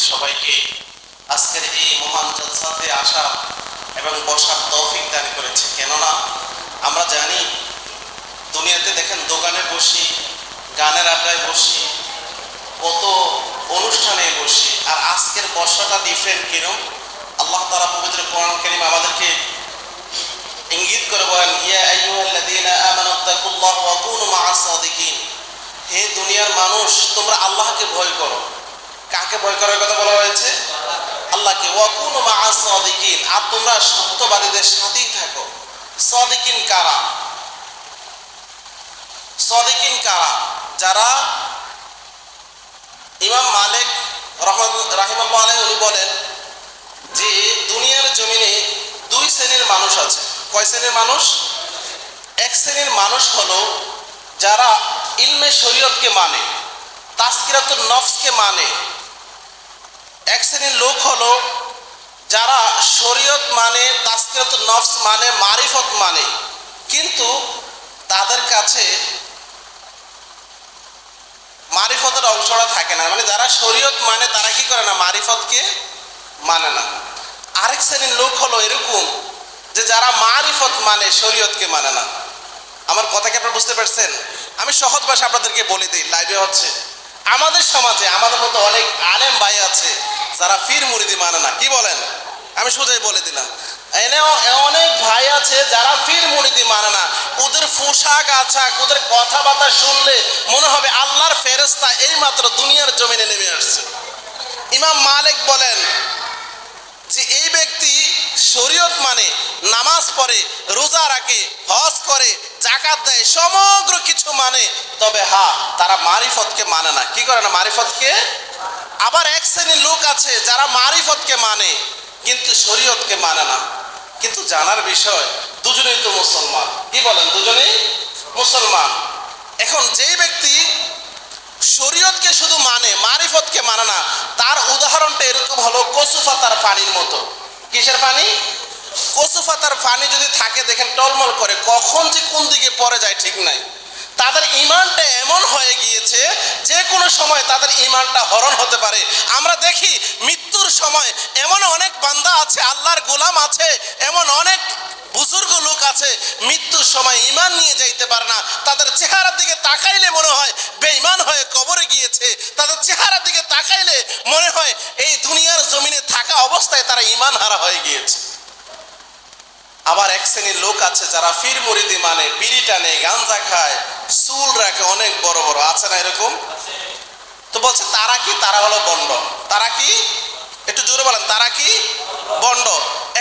আমাদের সবাইকে আজকের এই মহান জলসাতে আসা এবং বসার তৌফিক দান করেছে। কেননা আমরা জানি দুনিয়াতে দেখেন দোকানে বসি, গানের আড্ডায় বসি, কত অনুষ্ঠানে বসি, আর আজকের বসাটা ডিফারেন্ট। কিরম আল্লাহ তাআলা পবিত্র কোরআন কারীম আমাদেরকে ইঙ্গিত করে বলেন, ইয়া আইয়ুহাল্লাযীনা আমানুত্তাকুল্লাহ ওয়া কুনু মা'আস সাদিকিন। হে দুনিয়ার মানুষ, তোমরা আল্লাহকে ভয় করো। কাকে ভয় করার কথা বলা হয়েছে? আল্লাহকে। ওয়া কুনু মা'আস সাদিকিন, আর তোমরা সত্যবাদীদের সাথেই থাকো। সাদিকিন কারা? সাদিকিন কারা? যারা ইমাম মালিক রাহিমাহুল্লাহ আলাইহি উনি বলেন যে দুনিয়ার জমিনে দুই শ্রেণীর মানুষ আছে। কয় শ্রেণীর মানুষ? এক শ্রেণীর মানুষ হলো যারা ইলমে শরীয়তকে মানে, তাজকিরাতুন নফসকে মানে। এক শ্রেণীর লোক হলো যারা শরীয়ত মানে, তাজকিরাতুন নফস মানে, মারিফত মানে, কিন্তু তাদের কাছে মারিফতের অংশটা থাকে না। মানে যারা শরীয়ত মানে তারা কি করে না? মারিফতকে মানে না। আরেক শ্রেণীর লোক হলো এরকম যে যারা মারিফত মানে, শরীয়তকে মানে না। আমার কথা কি আপনারা বুঝতে পারছেন? আমি সহজ ভাষা আপনাদেরকে বলে দিই, লাইভে হচ্ছে। আমাদের সমাজে আমাদের মতো অনেক আলেম ভাই আছে যারা ফির মুরিদি মানে না। কি বলেন? আমি সোজাই বলে দিলাম, এনেও অনেক ভাই আছে যারা ফির মুরিদি মানে না। ওদের পোশাক আছাক, ওদের কথাবার্তা শুনলে মনে হবে আল্লাহর ফেরেশতা এইমাত্র দুনিয়ার জমিনে নেমে আসছে। ইমাম মালিক বলেন যে এই ব্যক্তি শরীয়ত মানে, নামাজ পড়ে, রোজা রাখে, হজ করে, যাকাত দেয়, সমগ্র কিছু মানে, তবে তারা মারিফতকে মানে না। কি করে না? মারিফতকে। আবার এক শ্রেণীর লোক আছে যারা মারিফতকে মানে কিন্তু শরীয়তকে মানে না। কিন্তু জানার বিষয়, দুজনেই তো মুসলমান। কি বলেন? দুজনেই মুসলমান। এখন যেই ব্যক্তি শরীয়তকে শুধু মানে, মারিফতকে মানে না, তার উদাহরণটা এরকম হলো কচু পাতার পানির মতো। কিসের পানি? কচু পাতার পানি যদি থাকে দেখেন টলমল করে, কখন যে কোন দিকে পড়ে যায় ঠিক নাই। তাদের ইমানটা এমন হয়ে গিয়েছে যে কোনো সময় তাদের ইমানটা হরণ হতে পারে। আমরা দেখি মৃত্যুর সময় এমন অনেক বান্দা আছে, আল্লাহর গোলাম আছে, এমন অনেক বুজুর্গ লোক আছে মৃত্যুর সময় ইমান নিয়ে যাইতে পারে না। তাদের চেহারার দিকে তাকাইলে মনে হয় বেঈমান হয়ে কবরে গিয়েছে। তাদের চেহারার দিকে তাকাইলে মনে হয় এই দুনিয়ার জমিনে থাকা অবস্থায় তারা ইমান হারা হয়ে গিয়েছে। আবার এক শ্রেণীর লোক আছে যারা ফির মুরিদি মানে, বিড়ি টানে, গাঞ্জা খায়, চুল রাখে অনেক বড় বড়, আছে না এরকম? তো বলছে তারা কি? তারা হলো বন্ড। তারা কি? একটু জোরে বলেন, তারা কি? বন্ড।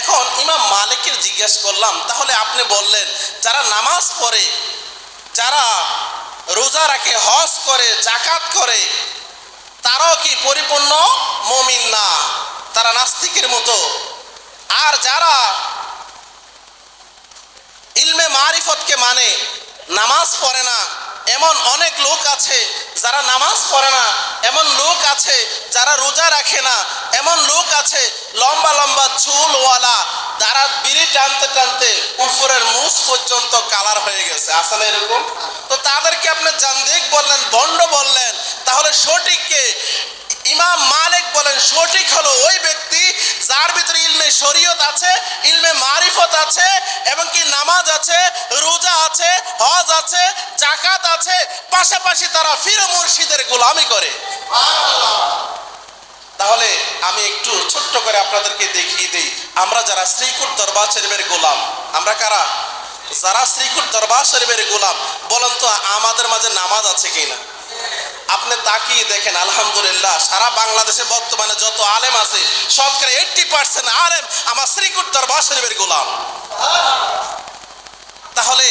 এখন ইমাম মালিকের জিজ্ঞেস করলাম, তাহলে আপনি বললেন যারা নামাজ পড়ে, যারা রোজা রাখে, হজ করে, যাকাত করে, তারাও কি পরিপূর্ণ মুমিন না? তারা নাস্তিকের মতো। আর যারা ইলমে মারিফতকে মানে, নামাজ পড়ে না, এমন অনেক লোক আছে যারা নামাজ পড়ে না, এমন লোক আছে যারা রোজা রাখে না, এমন লোক আছে লম্বা লম্বা চুলওয়ালা, যারা বিড়ি টানতে টানতে উপরের মুখ পর্যন্ত কালার হয়ে গেছে। আসলে এরকম। তো তাদেরকে আপনি জান্দিক বললেন, ভণ্ড বললেন, তাহলে সঠিক কে? ইমাম মালিক বলেন সঠিক হলো ওই ব্যক্তি যার ভিতরে ইলমে শরীয়ত আছে, ইলমে মারিফত আছে, এবং কি নামাজ আছে, রোজা আছে, হজ আছে, যাকাত আছে, পাশাপাশি তারা ফির মুর্শিদের গোলামি করে। তাহলে আমি একটু ছোট্ট করে আপনাদেরকে দেখিয়ে দিই, আমরা যারা শ্রীকুট দরবার শরীফের গোলাম, আমরা কারা? যারা শ্রীকুট দরবার শরীফের গোলাম, বলেন তো আমাদের মাঝে নামাজ আছে কিনা? আপনি তাকিয়ে দেখেন, আলহামদুলিল্লাহ সারা বাংলাদেশে বর্তমানে যত আলেম আছে শতকরা 80% আলেম আমার শ্রীকুট দরবার শরীফের গোলাম। তাহলে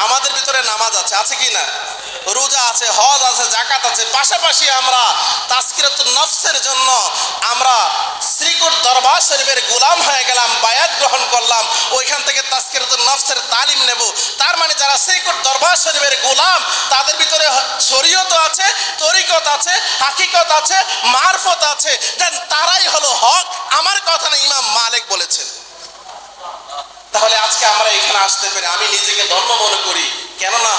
আমাদের ভিতরে নামাজ আছে, আছে কি না? রোজা আছে, হজ আছে, যাকাত আছে, পাশাপাশি আমরা তাজকিরাতুন নফসের জন্য আমরা শ্রীকুট দরবার শরীফের গোলাম হয়ে গেলাম, বায়াত গ্রহণ করলাম, ওইখান থেকে তাজকিরাতুন নফসের তালিম নেব। তার মানে যারা শ্রীকুট দরবার শরীফের গোলাম, তাদের ভিতরে শরীয়ত আছে, তরিকত আছে, হাকিকত আছে, মারফত আছে, দেন তারাই হলো হক। আমার কথা না, ইমাম মালিক বলেছেন। তাহলে আজকে আমরা এখানে আসতে পেরে আমি নিজেকে ধন্য মনে করি। কেননা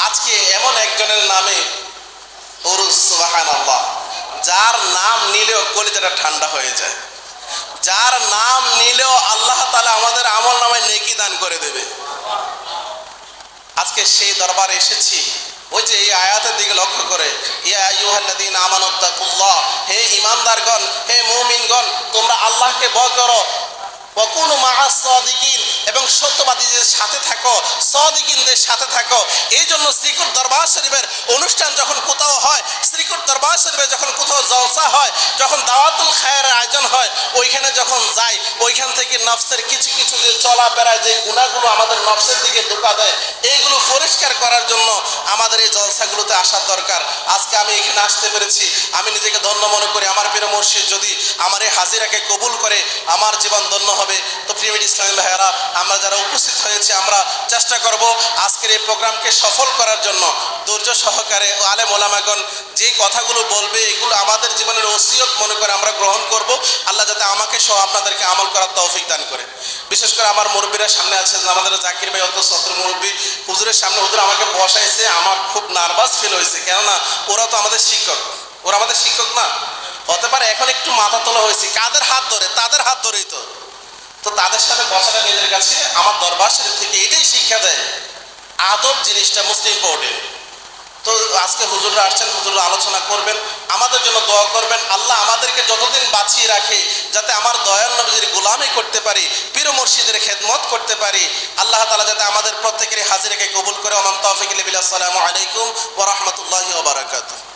আজকে এমন একজনের নামে উরুস, সুবহানাল্লাহ, যার নাম নিয়ে নিলেও কলিজাটা ঠান্ডা হয়ে যায়, যার নাম নিলেও আল্লাহ তাআলা আমাদের আমল নামায় নেকি দান করে দেবে। আজকে সেই দরবারে এসেছি, ওই যে এই আয়াতের দিকে লক্ষ্য করে, ইয়া আইয়ুহাল্লাযীনা আমানুত্তাকুল্লাহ, হে ঈমানদারগণ, হে মুমিনগণ, তোমরা আল্লাহকে ভয় করো, ওয়াকুনু মাআস সাদিকিন, এবং সত্যবাদীদের সাথে থাকো, সাদিকিনদের সাথে থাকো। এই জন্য শ্রীকুট দরবার শরীফের অনুষ্ঠান যখন কোথাও হয়, শ্রীকুট দরবার শরীফে যখন কোথাও জলসা হয়, যখন দাওয়াতুল খায়ের আয়োজন হয়, ওইখানে যখন যাই, ওইখান থেকে নফসের কিছু কিছু যে চলাফেরায় যে গুণাগুলো আমাদের নফসের দিকে ঢোকা দেয়, এইগুলো পরিষ্কার করার জন্য আমাদের এই জলসাগুলোতে আসার দরকার। আজকে আমি এখানে আসতে পেরেছি, আমি নিজেকে ধন্য মনে করি। আমার প্রিয় মুর্শিদ যদি আমার এই হাজিরাকে কবুল করে, আমার জীবন ধন্য হবে। তো প্রিয় ইসলামী ভাইয়েরা, আমরা যারা উপস্থিত হয়েছি, আমরা চেষ্টা করব আজকের এই প্রোগ্রামকে সফল করার জন্য। ধৈর্য সহকারে আলেম ওলামাগণ যে কথাগুলো বলবে, এগুলো আমাদের জীবনের ওসিয়ত মনে করে আমরা গ্রহণ করব। আল্লাহ যাতে আমাকে সহ আপনাদেরকে আমল করার তৌফিক দান করে। বিশেষ করে আমার মুরব্বীরা সামনে আছেন, আমাদের জাকির ভাই অত সত্র মুরব্বী, হুজুরের সামনে হুজুর আমাকে বসাইছে, আমার খুব নার্ভাস ফিল হয়েছে, কেননা ওরা তো আমাদের শিক্ষক, ওরা আমাদের শিক্ষক না হতে পারে। এখন একটু মাথা তোলা হয়েছে, কাদের হাত ধরে? তাদের হাত ধরেই তো তাদের সাথে বসাটা নিজের কাছে আমার দরবার শরীফ থেকে এটাই শিক্ষা দেয়, আদব জিনিসটা মোস্ট ইম্পর্টেন্ট। তো আজকে হুজুররা আসছেন, হুজুররা আলোচনা করবেন, আমাদের জন্য দোয়া করবেন। আল্লাহ আমাদেরকে যতদিন বাঁচিয়ে রাখে, যাতে আমার দয়াল নবীর গোলামি করতে পারি, পীর মুর্শিদের খেদমত করতে পারি। আল্লাহ তাআলা যাতে আমাদের প্রত্যেকের হাজিরাকে কবুল করে। ওমান তৌফিক ইল্লা বিল্লাহ। আসসালামু আলাইকুম ওয়া রাহমাতুল্লাহি ওয়া বারাকাতুহু।